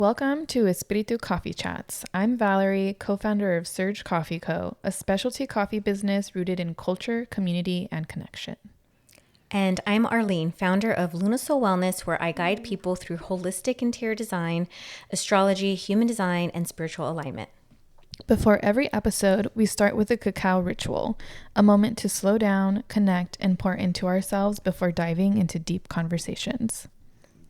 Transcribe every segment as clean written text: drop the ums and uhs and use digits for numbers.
Welcome to Espiritu Coffee Chats. I'm Valerie, co-founder of Surge Coffee Co., a specialty coffee business rooted in culture, community, and connection. And I'm Arlene, founder of Lunasol Wellness, where I guide people through holistic interior design, astrology, human design, and spiritual alignment. Before every episode, we start with a cacao ritual, a moment to slow down, connect, and pour into ourselves before diving into deep conversations.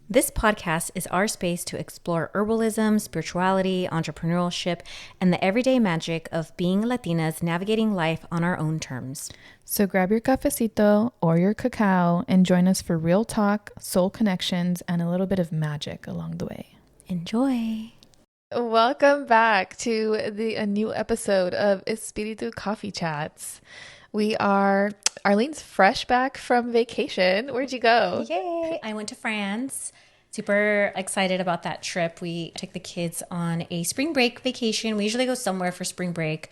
This podcast is our space to explore herbalism, spirituality, entrepreneurship, and the everyday magic of being Latinas navigating life on our own terms. So grab your cafecito or your cacao and join us for real talk, soul connections, and a little bit of magic along the way. Enjoy. Welcome back to a new episode of Espiritu Coffee Chats. We are Arlene's fresh back from vacation. Where'd you go? Yay! I went to France. Super excited about that trip. We took the kids on a spring break vacation. We usually go somewhere for spring break.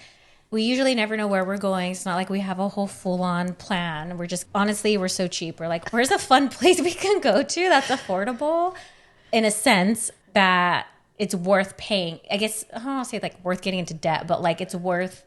We usually never know where we're going. It's not like we have a whole full-on plan. We're just, honestly, we're so cheap. We're like, where's a fun place we can go to that's affordable in a sense that it's worth paying. I guess, I don't want to say like worth getting into debt, but like it's worth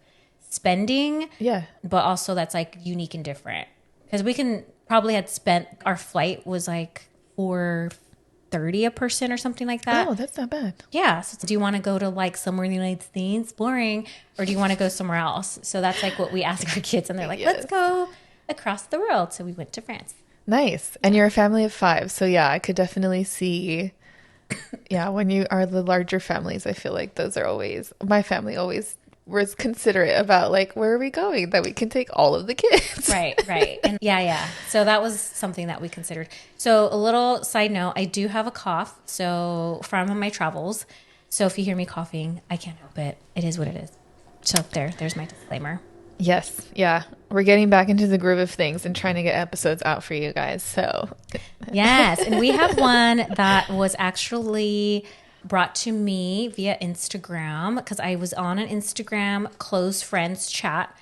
spending. Yeah. But also that's like unique and different. Because we can probably had spent, our flight was like $430 a person or something like that. Oh, that's not bad. Yeah. So do you want to go to like somewhere in the United States exploring, or do you want to go somewhere else? So that's like what we ask our kids, and they're like, Yes. let's go across the world. So we went to France. Nice. And you're a family of 5. So yeah, I could definitely see, yeah, when you are the larger families, I feel like those are always, my family always was considerate about like, where are we going that we can take all of the kids? Right. And yeah. So that was something that we considered. So a little side note, I do have a cough. So from my travels. So if you hear me coughing, I can't help it. It is what it is. So there's my disclaimer. Yes. Yeah. We're getting back into the groove of things and trying to get episodes out for you guys. So Yes. And we have one that was actually brought to me via Instagram, because I was on an Instagram close friends chat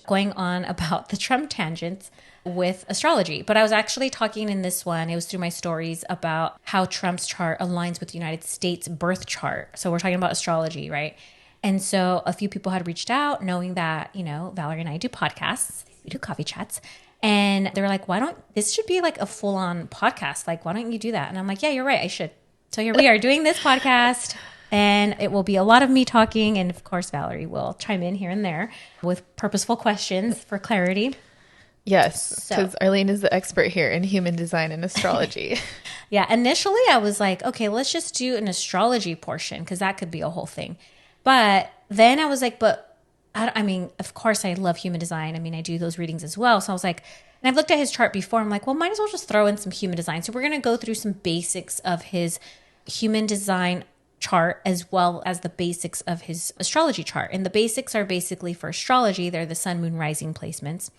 going on about the Trump tangents with astrology. But I was actually talking in this one, it was through my stories, about how Trump's chart aligns with the United States birth chart. So we're talking about astrology, right? And so a few people had reached out knowing that, Valerie and I do podcasts, we do coffee chats. And they were like, this should be like a full on podcast. Like, why don't you do that? And I'm like, yeah, you're right. I should. So here we are doing this podcast, and it will be a lot of me talking. And of course, Valerie will chime in here and there with purposeful questions for clarity. yes, because Arlene is the expert here in human design and astrology. Yeah. Initially I was like, okay, let's just do an astrology portion, because that could be a whole thing. But then I was like, I mean, of course I love human design. I mean, I do those readings as well. So I was like, and I've looked at his chart before. I'm like, well, might as well just throw in some human design. So we're going to go through some basics of his human design chart as well as the basics of his astrology chart. And the basics are basically for astrology. They're the sun, moon, rising placements.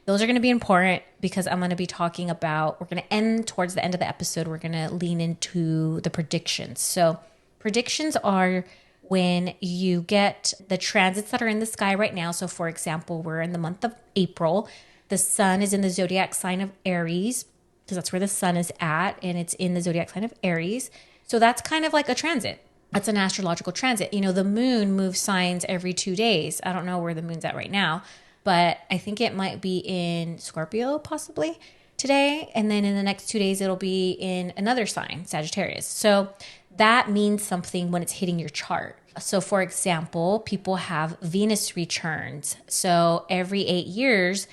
Those are going to be important because I'm going to be talking about, we're going to end towards the end of the episode. We're going to lean into the predictions. So predictions are when you get the transits that are in the sky right now. So for example, we're in the month of April. The sun is in the zodiac sign of Aries, because that's where the sun is at, and it's in the zodiac sign of Aries. So that's kind of like a transit. That's an astrological transit. The moon moves signs every 2 days. I don't know where the moon's at right now, but I think it might be in Scorpio possibly today. And then in the next 2 days, it'll be in another sign, Sagittarius. So that means something when it's hitting your chart. So for example, people have Venus returns. So every 8 years,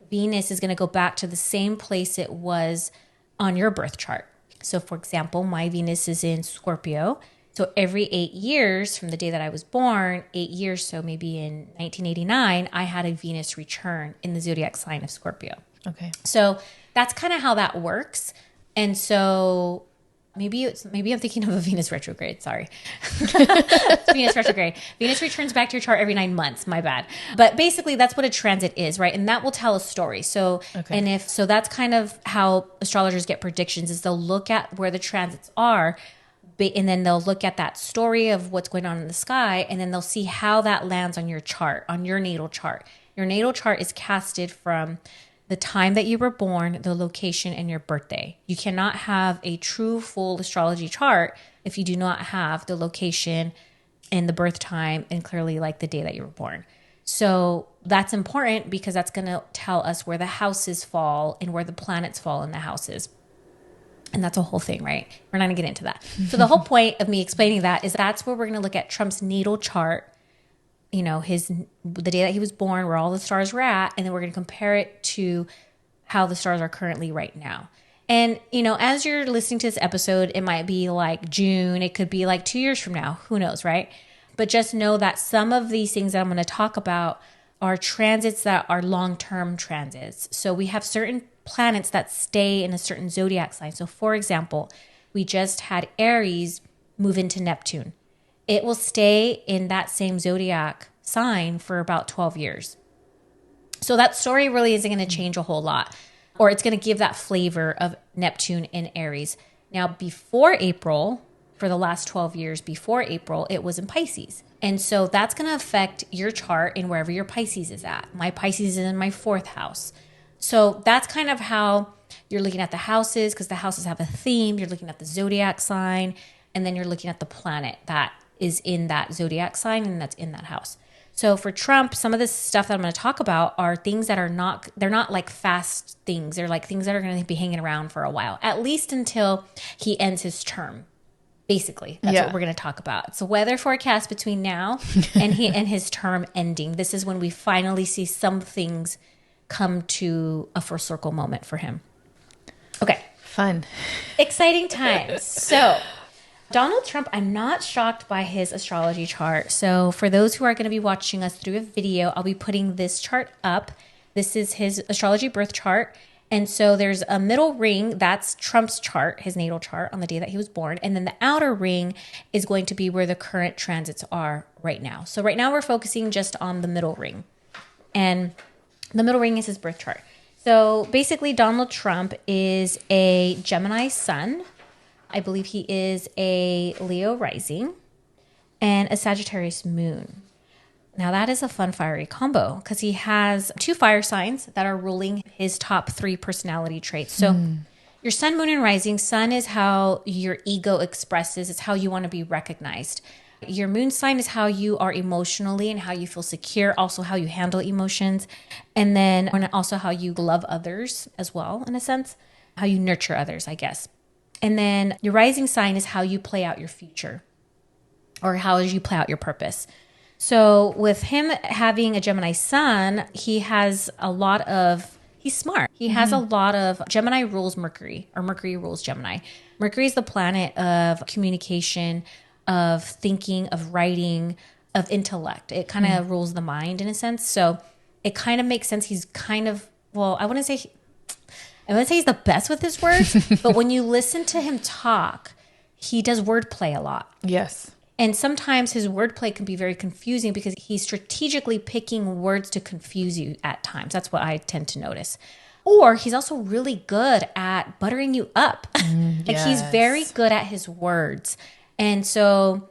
Venus is going to go back to the same place it was on your birth chart. So for example, my Venus is in Scorpio. So every 8 years from the day that I was born, 8 years, so maybe in 1989, I had a Venus return in the zodiac sign of Scorpio. Okay. So that's kind of how that works. And so maybe I'm thinking of a Venus retrograde. Sorry. It's Venus retrograde. Venus returns back to your chart every 9 months. My bad. But basically that's what a transit is, right? And that will tell a story. So, okay. So that's kind of how astrologers get predictions, is they'll look at where the transits are, and then they'll look at that story of what's going on in the sky, and then they'll see how that lands on your chart, on your natal chart. Your natal chart is casted from the time that you were born, the location, and your birthday. You cannot have a true full astrology chart if you do not have the location and the birth time and clearly like the day that you were born. So that's important because that's going to tell us where the houses fall and where the planets fall in the houses. And that's a whole thing, right? We're not going to get into that. So the whole point of me explaining that is that's where we're going to look at Trump's natal chart, you know, the day that he was born, where all the stars were at, and then we're going to compare it to how the stars are currently right now. And, you know, as you're listening to this episode, it might be like June, it could be like 2 years from now, who knows, right? But just know that some of these things that I'm going to talk about are transits that are long-term transits. So we have certain planets that stay in a certain zodiac sign. So for example, we just had Aries move into Neptune. It will stay in that same zodiac sign for about 12 years. So that story really isn't going to change a whole lot, or it's going to give that flavor of Neptune in Aries. Now, before April, for the last 12 years before April, it was in Pisces. And so that's going to affect your chart in wherever your Pisces is at. My Pisces is in my 4th house. So that's kind of how you're looking at the houses, because the houses have a theme. You're looking at the zodiac sign, and then you're looking at the planet that is in that zodiac sign and that's in that house. So for Trump, some of this stuff that I'm going to talk about are things that they're not like fast things. They're like things that are going to be hanging around for a while, at least until he ends his term. Basically, that's what we're going to talk about. It's a weather forecast between now and his term ending. This is when we finally see some things come to a full circle moment for him. Okay. Fun. Exciting times. So Donald Trump, I'm not shocked by his astrology chart. So for those who are going to be watching us through a video, I'll be putting this chart up. This is his astrology birth chart. And so there's a middle ring, that's Trump's chart, his natal chart on the day that he was born. And then the outer ring is going to be where the current transits are right now. So right now we're focusing just on the middle ring. And the middle ring is his birth chart. So basically Donald Trump is a Gemini Sun. I believe he is a Leo rising and a Sagittarius Moon. Now that is a fun fiery combo because he has 2 fire signs that are ruling his top 3 personality traits. So your sun, moon, and rising. Sun is how your ego expresses. It's how you want to be recognized. Your moon sign is how you are emotionally and how you feel secure, also how you handle emotions. And then also how you love others as well, in a sense, how you nurture others, I guess. And then your rising sign is how you play out your future or how you play out your purpose. So with him having a Gemini Sun, he's smart. He has a lot of, Gemini rules Mercury, or Mercury rules Gemini. Mercury is the planet of communication, of thinking, of writing, of intellect. It kind of rules the mind in a sense. So it kind of makes sense. He's kind of, well, I wouldn't say he's the best with his words, but when you listen to him talk, he does wordplay a lot. Yes. And sometimes his wordplay can be very confusing because he's strategically picking words to confuse you at times. That's what I tend to notice. Or he's also really good at buttering you up. He's very good at his words. And so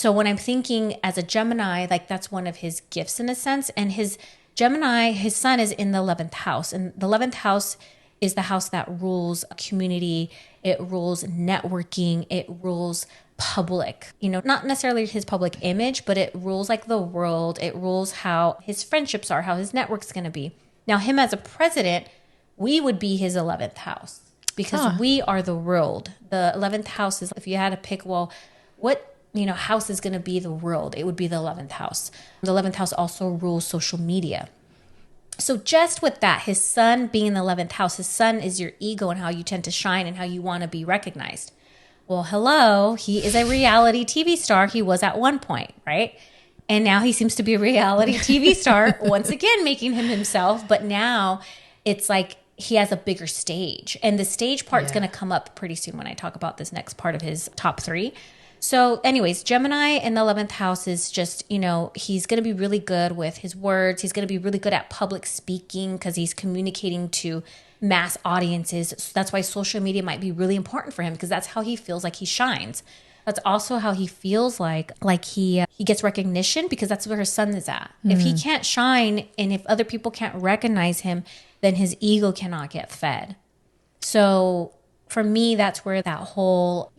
when I'm thinking as a Gemini, like that's one of his gifts in a sense. And his Gemini, his sun is in the 11th house. And the 11th house is the house that rules community. It rules networking. It rules public, not necessarily his public image, but it rules like the world. It rules how his friendships are, how his network's going to be. Now, him as a president, we would be his 11th house because we are the world. The 11th house is, if you had to pick, well, what, house is going to be the world? It would be the 11th house. The 11th house also rules social media. So just with that, his sun being in the 11th house, his sun is your ego and how you tend to shine and how you want to be recognized. Well, hello, he is a reality TV star. He was at one point, right? And now he seems to be a reality TV star, once again, making him himself. But now it's like he has a bigger stage. And the stage part's going to come up pretty soon when I talk about this next part of his top 3. So anyways, Gemini in the 11th house is just, he's going to be really good with his words. He's going to be really good at public speaking because he's communicating to mass audiences. So that's why social media might be really important for him because that's how he feels like he shines. That's also how he feels like he gets recognition because that's where his sun is at. If he can't shine and if other people can't recognize him, then his ego cannot get fed. So for me, that's where that whole,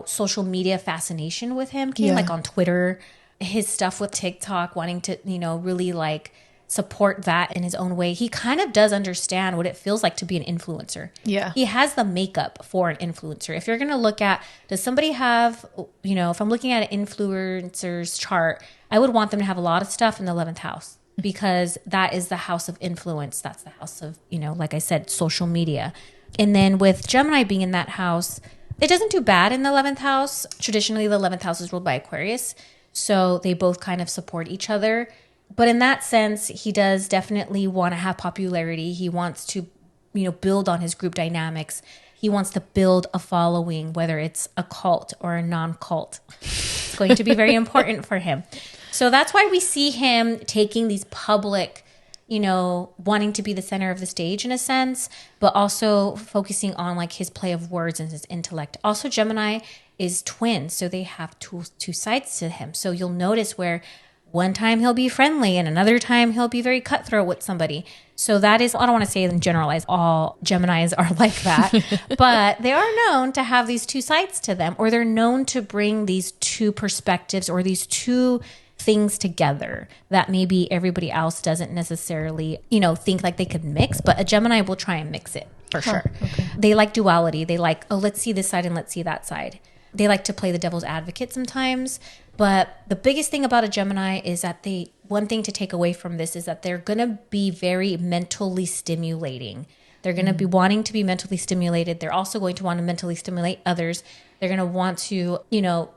social media fascination with him came, like on Twitter, his stuff with TikTok, wanting to, really like support that in his own way. He kind of does understand what it feels like to be an influencer. Yeah. He has the makeup for an influencer. If you're going to look at, does somebody have, if I'm looking at an influencer's chart, I would want them to have a lot of stuff in the 11th house, because that is the house of influence. That's the house of, like I said, social media. And then with Gemini being in that house, it doesn't do bad in the 11th house. Traditionally, the 11th house is ruled by Aquarius. So they both kind of support each other. But in that sense, he does definitely want to have popularity. He wants to, build on his group dynamics. He wants to build a following, whether it's a cult or a non-cult. It's going to be very important for him. So that's why we see him taking these public, wanting to be the center of the stage in a sense, but also focusing on like his play of words and his intellect. Also, Gemini is twins, so they have two sides to him. So you'll notice where one time he'll be friendly and another time he'll be very cutthroat with somebody. So that is, I don't want to say and generalize all Geminis are like that, but they are known to have these two sides to them, or they're known to bring these two perspectives or these two things together that maybe everybody else doesn't necessarily, think like they could mix, but a Gemini will try and mix it for sure. Okay. They like duality. They like, let's see this side and let's see that side. They like to play the devil's advocate sometimes. But the biggest thing about a Gemini is that one thing to take away from this is that they're going to be very mentally stimulating. They're going to be wanting to be mentally stimulated. They're also going to want to mentally stimulate others. They're going to want to,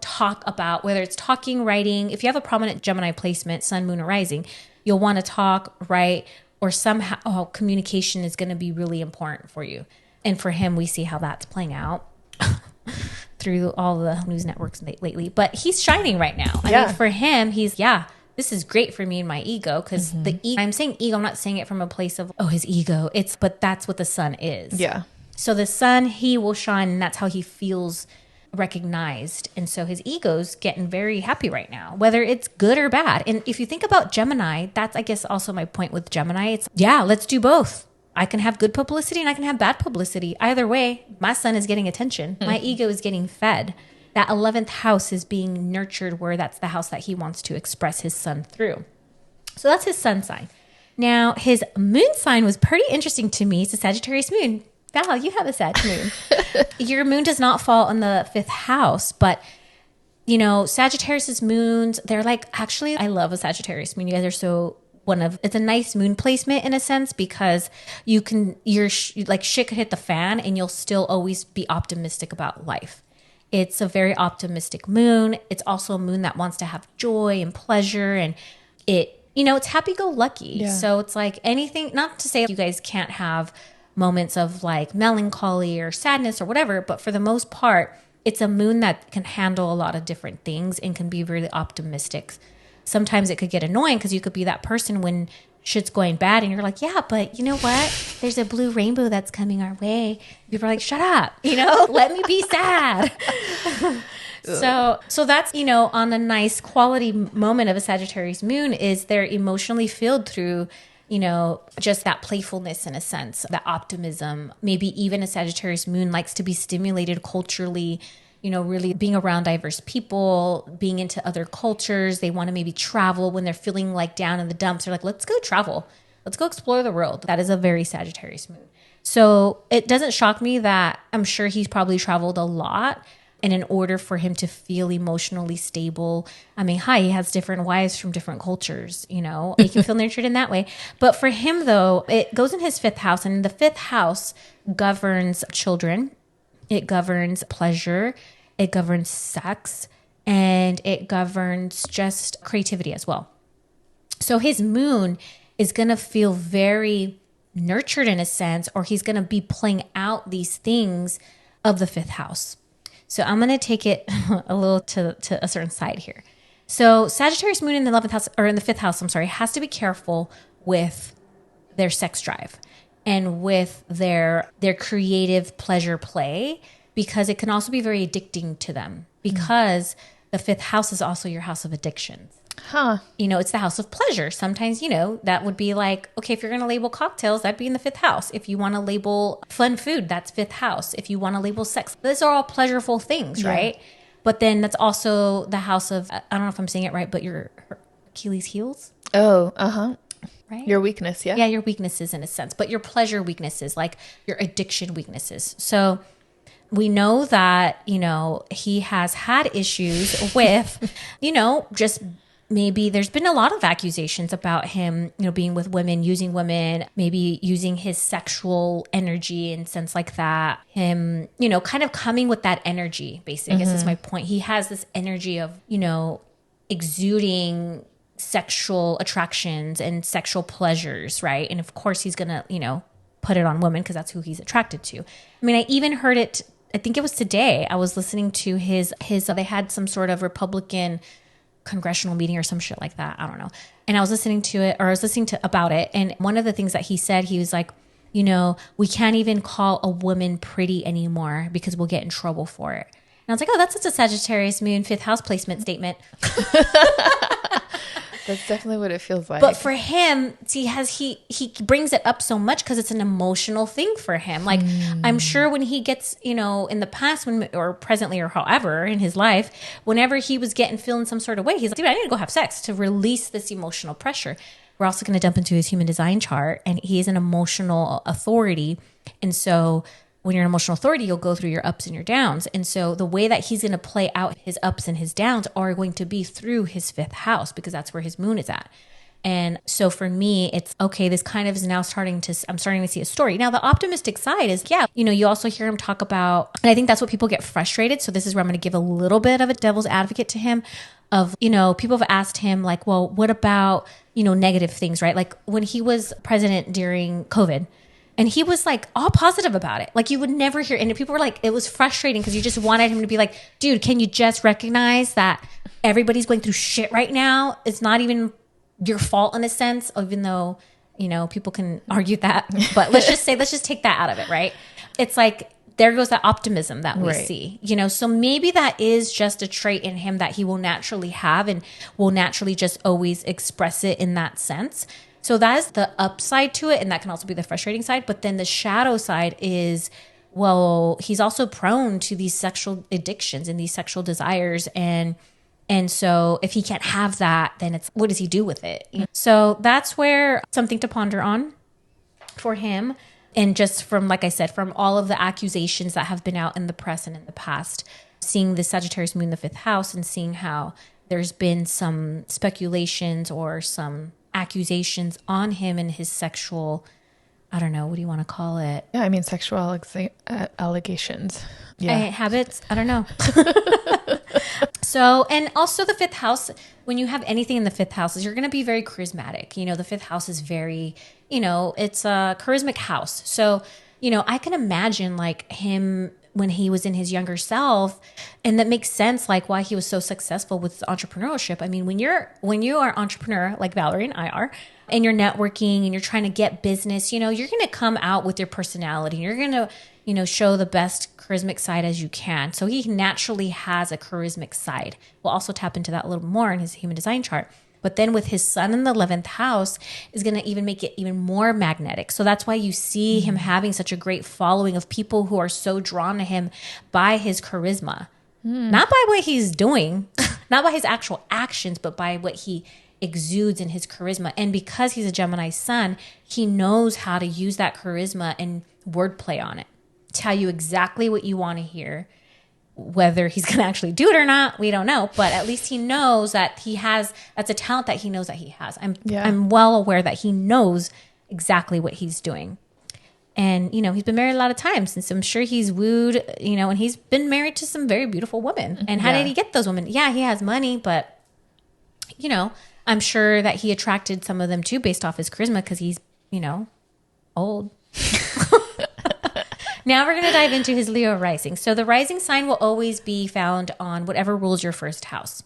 talk about, whether it's talking, writing. If you have a prominent Gemini placement, sun, moon, or rising, you'll want to talk, write, or somehow communication is going to be really important for you. And for him, we see how that's playing out through all the news networks lately. But he's shining right now. I mean, for him, this is great for me and my ego, because the ego, I'm saying ego, I'm not saying it from a place of, his ego. But that's what the sun is. Yeah. So the sun, he will shine, and that's how he feels recognized. And so his ego's getting very happy right now, whether it's good or bad. And if you think about Gemini, that's, I guess, also my point with Gemini. It's, let's do both. I can have good publicity and I can have bad publicity. Either way, my sun is getting attention. My ego is getting fed. That 11th house is being nurtured, where that's the house that he wants to express his sun through. So that's his sun sign. Now, his moon sign was pretty interesting to me. It's a Sagittarius moon. Val, you have a Sag moon. Your moon does not fall in the 5th house, but Sagittarius moons, they're like, actually, I love a Sagittarius moon. You guys are so it's a nice moon placement in a sense, because like shit could hit the fan and you'll still always be optimistic about life. It's a very optimistic moon. It's also a moon that wants to have joy and pleasure, and it's happy-go-lucky. Yeah. So it's like anything, not to say you guys can't have moments of like melancholy or sadness or whatever, but for the most part, it's a moon that can handle a lot of different things and can be really optimistic. Sometimes it could get annoying because you could be that person when shit's going bad and you're like, yeah, but you know what? There's a blue rainbow that's coming our way. People are like, shut up, let me be sad. So that's, on a nice quality moment of a Sagittarius moon is they're emotionally filled through, just that playfulness in a sense, that optimism. Maybe even a Sagittarius moon likes to be stimulated culturally, really being around diverse people, being into other cultures. They want to maybe travel when they're feeling like down in the dumps. They're like, let's go travel. Let's go explore the world. That is a very Sagittarius moon. So it doesn't shock me that I'm sure he's probably traveled a lot. And in order for him to feel emotionally stable, he has different wives from different cultures, make him feel nurtured in that way. But for him, though, it goes in his 5th house, and the 5th house governs children. It governs pleasure, it governs sex, and it governs just creativity as well. So his moon is going to feel very nurtured in a sense, or he's going to be playing out these things of the 5th house. So I'm going to take it a little to a certain side here. So Sagittarius moon in the 11th house, or in the 5th house, has to be careful with their sex drive and with their creative pleasure play, because it can also be very addicting to them, because the 5th house is also your house of addictions. Huh. It's the house of pleasure. Sometimes, that would be like, okay, if you're going to label cocktails, that'd be in the fifth house. If you want to label fun food, that's fifth house. If you want to label sex, those are all pleasurable things, Yeah. right? But then that's also the house of, I don't know if I'm saying it right, but your Achilles heels, Oh, uh-huh. right? Your weakness, yeah? Yeah, your weaknesses in a sense, but your pleasure weaknesses, like your addiction weaknesses. So we know that, he has had issues with, just maybe there's been a lot of accusations about him, being with women, maybe using his sexual energy and sense like that. Him, kind of coming with that energy, basically. I guess that's my point. He has this energy of, exuding sexual attractions and sexual pleasures, right? And of course he's gonna, put it on women because that's who he's attracted to. I mean, I even heard it, I think it was today, I was listening to his they had some sort of Republican congressional meeting or some shit like that. I don't know. And I was listening to about it. And one of the things that he said, he was like, we can't even call a woman pretty anymore because we'll get in trouble for it. And I was like, oh, that's such a Sagittarius Moon fifth house placement statement. That's definitely what it feels like. But for him, he brings it up so much because it's an emotional thing for him. Like, I'm sure when he gets, in the past or presently or however in his life, whenever he was feeling some sort of way, he's like, dude, I need to go have sex to release this emotional pressure. We're also going to jump into his human design chart, and he is an emotional authority. And so when you're an emotional authority, you'll go through your ups and your downs. And so the way that he's going to play out his ups and his downs are going to be through his fifth house, because that's where his moon is at. And so for me, it's okay, this kind of is now I'm starting to see a story. Now, the optimistic side is, you also hear him talk about, and I think that's what people get frustrated. So this is where I'm going to give a little bit of a devil's advocate to him of, people have asked him like, well, what about, negative things, right? Like when he was president during COVID, and he was like all positive about it. Like you would never hear, and people were like, it was frustrating because you just wanted him to be like, dude, can you just recognize that everybody's going through shit right now? It's not even your fault in a sense, even though, people can argue that, but let's just take that out of it, right? It's like, there goes that optimism that we see, so maybe that is just a trait in him that he will naturally have and will naturally just always express it in that sense. So that is the upside to it, and that can also be the frustrating side. But then the shadow side is, well, he's also prone to these sexual addictions and these sexual desires. And so if he can't have that, then it's, what does he do with it? So that's where something to ponder on for him. And just from, like I said, from all of the accusations that have been out in the press and in the past, seeing the Sagittarius Moon in the fifth house and seeing how there's been some speculations or some accusations on him and his sexual, I don't know, what do you want to call it? Yeah, I mean, sexual allegations. Yeah. Habits, I don't know. So, and also the fifth house, when you have anything in the fifth house, is you're going to be very charismatic. The fifth house is very, it's a charismatic house. So, I can imagine like him when he was in his younger self, and that makes sense, like why he was so successful with entrepreneurship. I mean, when you are entrepreneur, like Valerie and I are, and you're networking and you're trying to get business, you're going to come out with your personality. You're going to, show the best charismatic side as you can. So he naturally has a charismatic side. We'll also tap into that a little more in his human design chart. But then with his sun in the 11th house is going to even make it even more magnetic. So that's why you see him having such a great following of people who are so drawn to him by his charisma. Not by what he's doing, not by his actual actions, but by what he exudes in his charisma. And because he's a Gemini sun, he knows how to use that charisma and wordplay on it. Tell you exactly what you want to hear. Whether he's going to actually do it or not, we don't know. But at least he knows that that's a talent that he knows that he has. I'm well aware that he knows exactly what he's doing. And, he's been married a lot of times. And so I'm sure he's wooed, and he's been married to some very beautiful women. And how did he get those women? Yeah, he has money, but, I'm sure that he attracted some of them too based off his charisma because he's, old. Now we're going to dive into his Leo rising. So the rising sign will always be found on whatever rules your first house.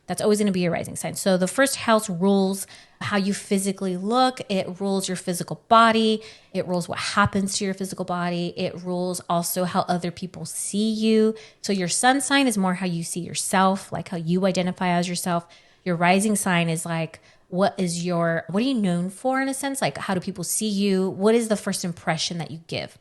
That's always going to be your rising sign. So the first house rules how you physically look. It rules your physical body. It rules what happens to your physical body. It rules also how other people see you. So your sun sign is more how you see yourself, like how you identify as yourself. Your rising sign is like, what are you known for in a sense? Like, how do people see you? What is the first impression that you give?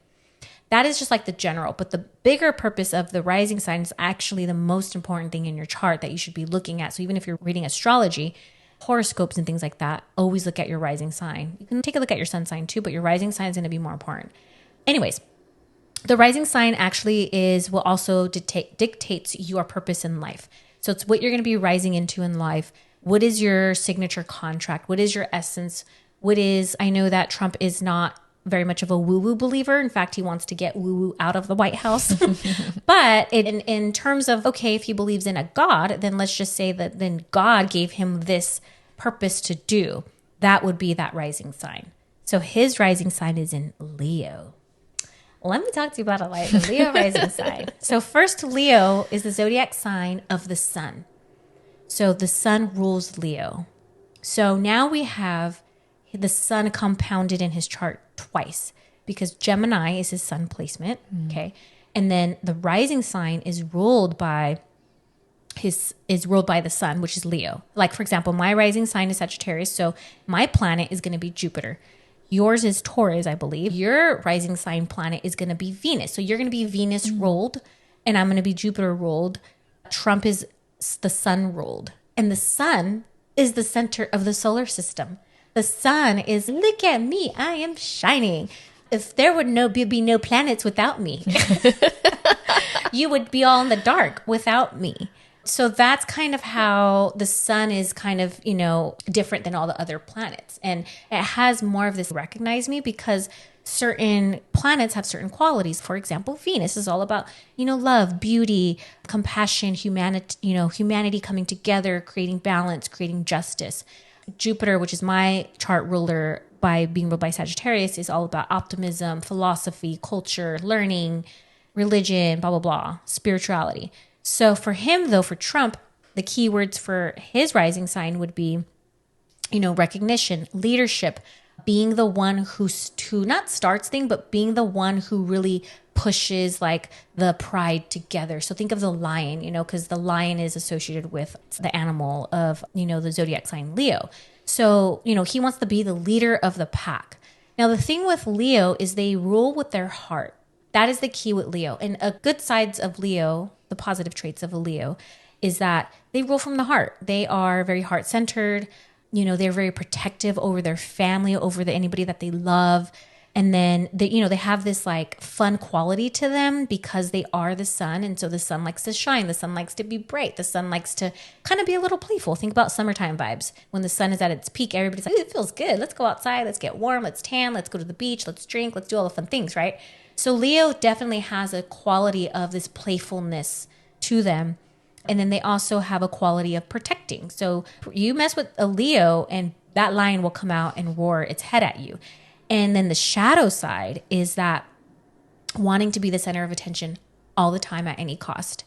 That is just like the general, but the bigger purpose of the rising sign is actually the most important thing in your chart that you should be looking at. So even if you're reading astrology, horoscopes and things like that, always look at your rising sign. You can take a look at your sun sign too, but your rising sign is going to be more important. Anyways, the rising sign actually is what also dictates your purpose in life. So it's what you're going to be rising into in life. What is your signature contract? What is your essence? I know that Trump is not very much of a woo-woo believer. In fact, he wants to get woo-woo out of the White House. But in terms of, okay, if he believes in a God, then let's just say that then God gave him this purpose to do. That would be that rising sign. So his rising sign is in Leo. Let me talk to you about a Leo rising sign. So first, Leo is the zodiac sign of the sun. So the sun rules Leo. So now we have the sun compounded in his chart twice because Gemini is his sun placement. Okay. And then the rising sign is ruled by the sun, which is Leo. Like, for example, my rising sign is Sagittarius. So my planet is going to be Jupiter. Yours is Taurus, I believe. Your rising sign planet is going to be Venus. So you're going to be Venus ruled, and I'm going to be Jupiter ruled. Trump is the sun ruled. And the sun is the center of the solar system. The sun is, look at me, I am shining. If there would be no planets without me, you would be all in the dark without me. So that's kind of how the sun is kind of, different than all the other planets. And it has more of this recognize me because certain planets have certain qualities. For example, Venus is all about, love, beauty, compassion, humanity coming together, creating balance, creating justice. Jupiter, which is my chart ruler by being ruled by Sagittarius, is all about optimism, philosophy, culture, learning, religion, blah, blah, blah, spirituality. So for him, though, for Trump, the key words for his rising sign would be, recognition, leadership, being the one who not starts things, but being the one who really pushes like the pride together. So think of the lion, because the lion is associated with the animal of, the zodiac sign Leo. So, he wants to be the leader of the pack. Now, the thing with Leo is they rule with their heart. That is the key with Leo. And a good sides of Leo, the positive traits of a Leo, is that they rule from the heart. They are very heart-centered. They're very protective over their family, over anybody that they love. And then they have this like fun quality to them because they are the sun. And so the sun likes to shine. The sun likes to be bright. The sun likes to kind of be a little playful. Think about summertime vibes. When the sun is at its peak, everybody's like, it feels good. Let's go outside. Let's get warm. Let's tan. Let's go to the beach. Let's drink. Let's do all the fun things, right? So Leo definitely has a quality of this playfulness to them. And then they also have a quality of protecting. So you mess with a Leo and that lion will come out and roar its head at you. And then the shadow side is that wanting to be the center of attention all the time at any cost.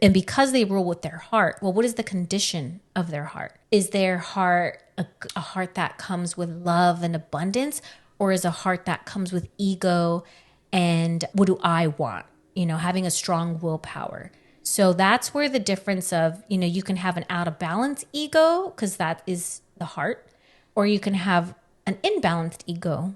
And because they rule with their heart, well, what is the condition of their heart? Is their heart a heart that comes with love and abundance? Or is a heart that comes with ego and what do I want? Having a strong willpower. So that's where the difference of, you can have an out of balance ego because that is the heart, or you can have an imbalanced ego,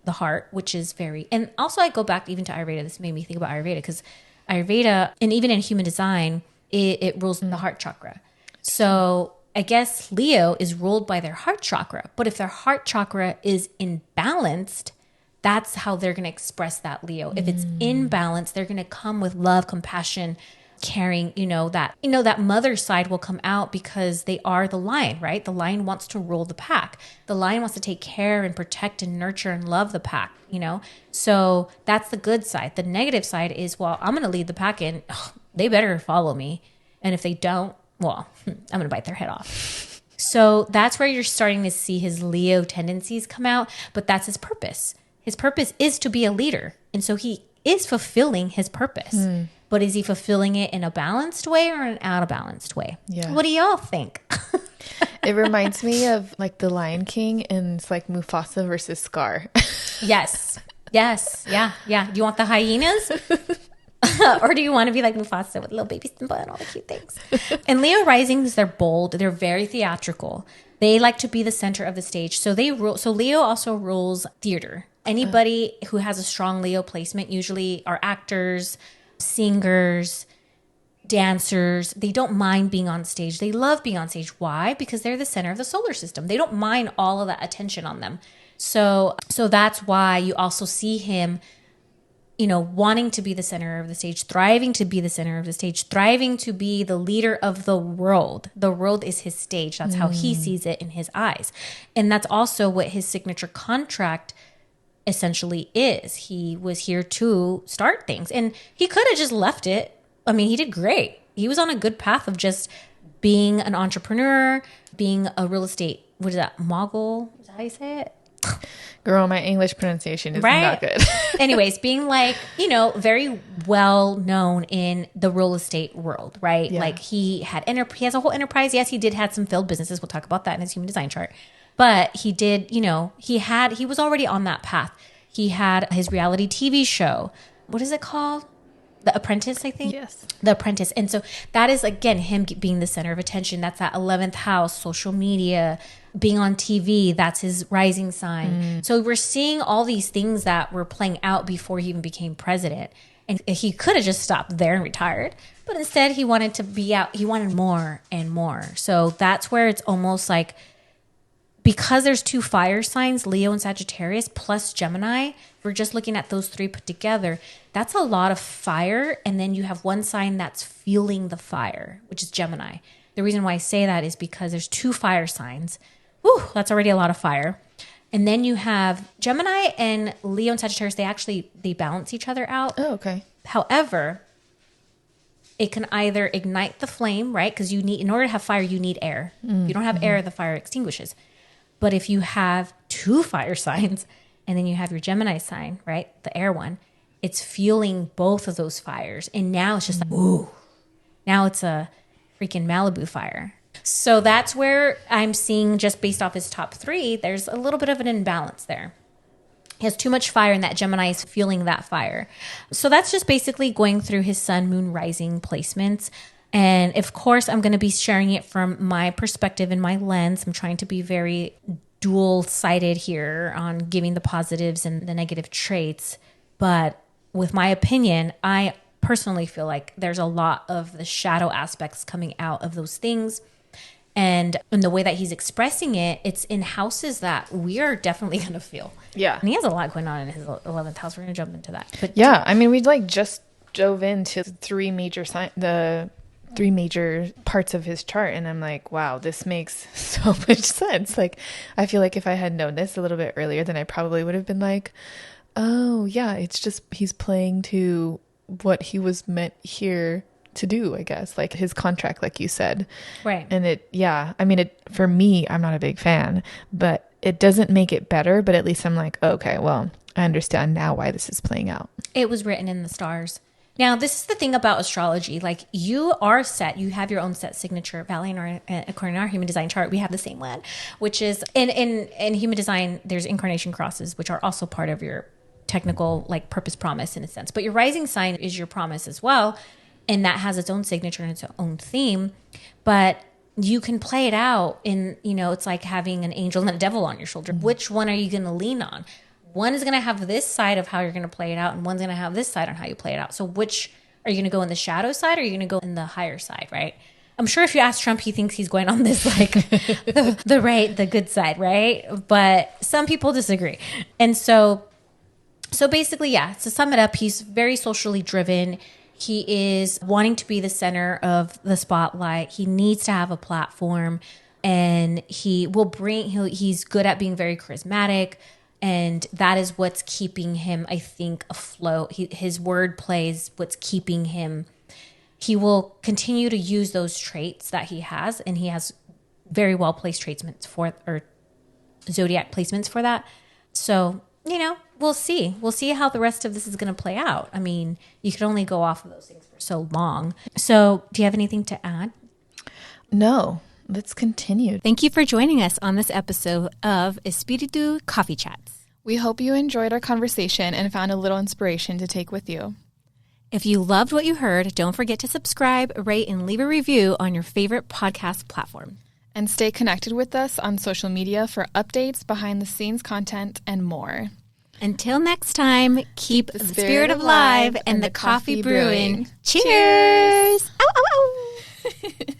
the heart, which is and also I go back even to Ayurveda. This made me think about Ayurveda because Ayurveda, and even in human design, it rules the heart chakra. So I guess Leo is ruled by their heart chakra, but if their heart chakra is imbalanced, that's how they're going to express that Leo. If it's imbalanced, they're going to come with love, compassion, caring, that mother side will come out because they are the lion, right? The lion wants to rule the pack. The lion wants to take care and protect and nurture and love the pack, So that's the good side. The negative side is, well, I'm going to lead the pack and they better follow me. And if they don't, well, I'm going to bite their head off. So that's where you're starting to see his Leo tendencies come out, but that's his purpose. His purpose is to be a leader. And so he is fulfilling his purpose. But is he fulfilling it in a balanced way or an out of balanced way? Yeah. What do y'all think? It reminds me of like the Lion King and it's like Mufasa versus Scar. Yes. Yeah. Do you want the hyenas? Or do you want to be like Mufasa with little baby Simba and all the cute things? And Leo risings, they're bold. They're very theatrical. They like to be the center of the stage. So they rule. So Leo also rules theater. Anybody who has a strong Leo placement usually are actors, singers, dancers. They don't mind being on stage. They love being on stage. Why? Because they're the center of the solar system. They don't mind all of that attention on them. So that's why you also see him, wanting to be the center of the stage, thriving to be the center of the stage, thriving to be the leader of the world. The world is his stage. That's how he sees it in his eyes. And that's also what his signature contract essentially is. He was here to start things, and he could have just left it. I mean, he did great. He was on a good path of just being an entrepreneur, being a real estate, what is that, mogul? Is that how you say it? Girl, my English pronunciation is not good. Anyways, being like, very well known in the real estate world, right? Yeah. Like he has a whole enterprise. Yes, he did have some failed businesses. We'll talk about that in his human design chart. But he did, he was already on that path. He had his reality TV show. What is it called? The Apprentice, I think. Yes. The Apprentice. And so that is, again, him being the center of attention. That's that 11th house, social media, being on TV. That's his rising sign. So we're seeing all these things that were playing out before he even became president. And he could have just stopped there and retired. But instead, he wanted to be out. He wanted more and more. So that's where it's almost like, because there's 2 fire signs, Leo and Sagittarius, plus Gemini, we're just looking at those 3 put together. That's a lot of fire. And then you have one sign that's feeling the fire, which is Gemini. The reason why I say that is because there's 2 fire signs. Whew, that's already a lot of fire. And then you have Gemini and Leo and Sagittarius, they balance each other out. Oh, okay. However, it can either ignite the flame, right? Because in order to have fire, you need air. If you don't have air, the fire extinguishes. But if you have 2 fire signs and then you have your Gemini sign, right, the air one, it's fueling both of those fires. And now it's just like, ooh, now it's a freaking Malibu fire. So that's where I'm seeing, just based off his top 3, there's a little bit of an imbalance there. He has too much fire and that Gemini is fueling that fire. So that's just basically going through his sun, moon, rising placements. And of course, I'm going to be sharing it from my perspective and my lens. I'm trying to be very dual-sided here on giving the positives and the negative traits. But with my opinion, I personally feel like there's a lot of the shadow aspects coming out of those things. And in the way that he's expressing it, it's in houses that we are definitely going to feel. Yeah. And he has a lot going on in his 11th house. We're going to jump into that. But yeah, I mean, we just dove into the 3 major parts of his chart, and I'm like, wow, this makes so much sense. Like, I feel like if I had known this a little bit earlier, then I probably would have been like, oh yeah, it's just he's playing to what he was meant here to do, I guess, like his contract, like you said. Right. And for me, I'm not a big fan, but it doesn't make it better. But at least I'm like, okay, well, I understand now why this is playing out. It was written in the stars. Now, this is the thing about astrology. Like, you are set. You have your own set signature. Valley, according to our human design chart, we have the same one, which is in human design, there's incarnation crosses, which are also part of your technical, like, purpose promise in a sense. But your rising sign is your promise as well. And that has its own signature and its own theme. But you can play it out in, it's like having an angel and a devil on your shoulder. Mm-hmm. Which one are you going to lean on? One is going to have this side of how you're going to play it out, and one's going to have this side on how you play it out. So which are you going to go in the shadow side, or are you going to go in the higher side, right? I'm sure if you ask Trump, he thinks he's going on this, like, the good side, right? But some people disagree. And so basically, yeah, to sum it up, he's very socially driven. He is wanting to be the center of the spotlight. He needs to have a platform, and he's good at being very charismatic. And that is what's keeping him, I think, afloat. His word plays what's keeping him. He will continue to use those traits that he has, and he has very well placed zodiac placements for that. So, we'll see. We'll see how the rest of this is going to play out. I mean, you could only go off of those things for so long. So, do you have anything to add? No. Let's continue. Thank you for joining us on this episode of Espiritu Coffee Chats. We hope you enjoyed our conversation and found a little inspiration to take with you. If you loved what you heard, don't forget to subscribe, rate, and leave a review on your favorite podcast platform. And stay connected with us on social media for updates, behind-the-scenes content, and more. Until next time, keep the spirit alive and the coffee brewing. Cheers! Ow, ow, ow.